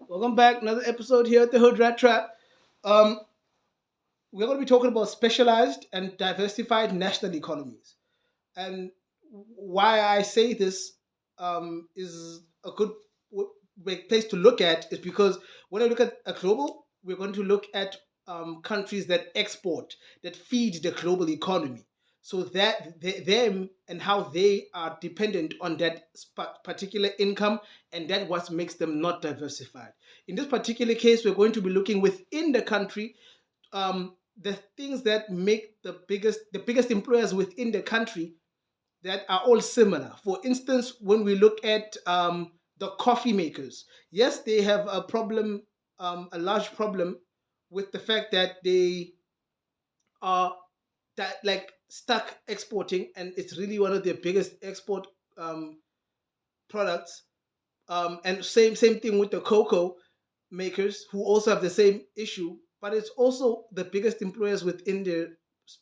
Welcome back. Another episode here at the Hood Rat Trap. Um, we're going to be talking about specialized and diversified national economies. And why I say this is a good place to look at is because when I look at a global, we're going to look at countries that export, that feed the global economy. So that them and how they are dependent on that particular income, and that what makes them not diversified. In this particular case, we're going to be looking within the country, the things that make the biggest employers within the country that are all similar. For instance, when we look at the coffee makers, yes, they have a problem, a large problem with the fact that they are that like stuck exporting, and it's really one of their biggest export um, products. And same thing with the cocoa makers, who also have the same issue, but it's also the biggest employers within their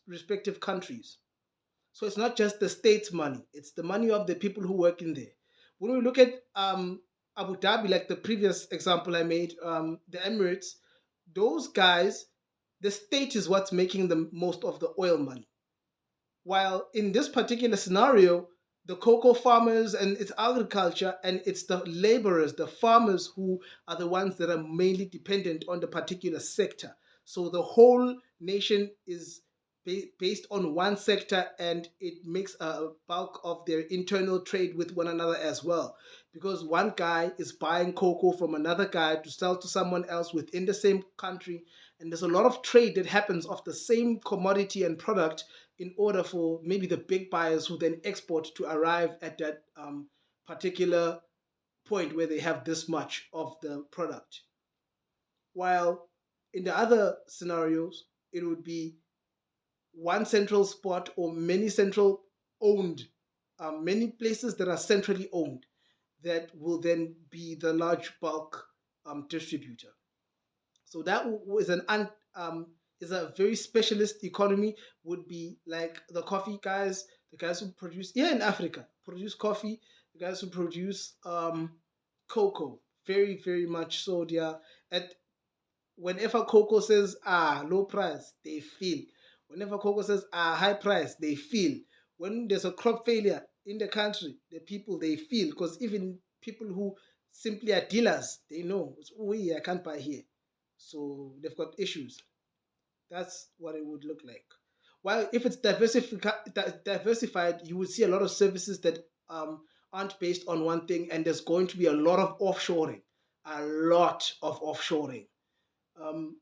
respective countries. So it's not just the state's money; it's the money of the people who work in there. When we look at Abu Dhabi, like the previous example I made, the Emirates, those guys, the state is what's making the most of the oil money. While in this particular scenario, the cocoa farmers and it's agriculture and it's the laborers, the farmers who are the ones that are mainly dependent on the particular sector. So the whole nation is based on one sector, and it makes a bulk of their internal trade with one another as well. Because one guy is buying cocoa from another guy to sell to someone else within the same country. And there's a lot of trade that happens of the same commodity and product in order for maybe the big buyers who then export to arrive at that particular point where they have this much of the product. While in the other scenarios, it would be one central spot or many central owned, many places that are centrally owned that will then be the large bulk distributor. So that is a very specialist economy. Would be like the coffee guys, the guys who produce here in Africa produce coffee, the guys who produce cocoa. Very much so. They are at whenever cocoa says low price, they feel. Whenever cocoa says high price, they feel. When there's a crop failure in the country, the people they feel, because even people who simply are dealers, they know, oh yeah, I can't buy here. So they've got issues. That's what it would look like. While if it's diversified, you would see a lot of services that aren't based on one thing, and there's going to be a lot of offshoring, a lot of offshoring. Um,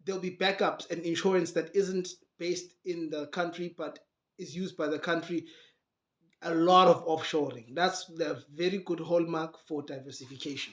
there'll be backups and insurance that isn't based in the country but is used by the country. A lot of offshoring. That's the very good hallmark for diversification.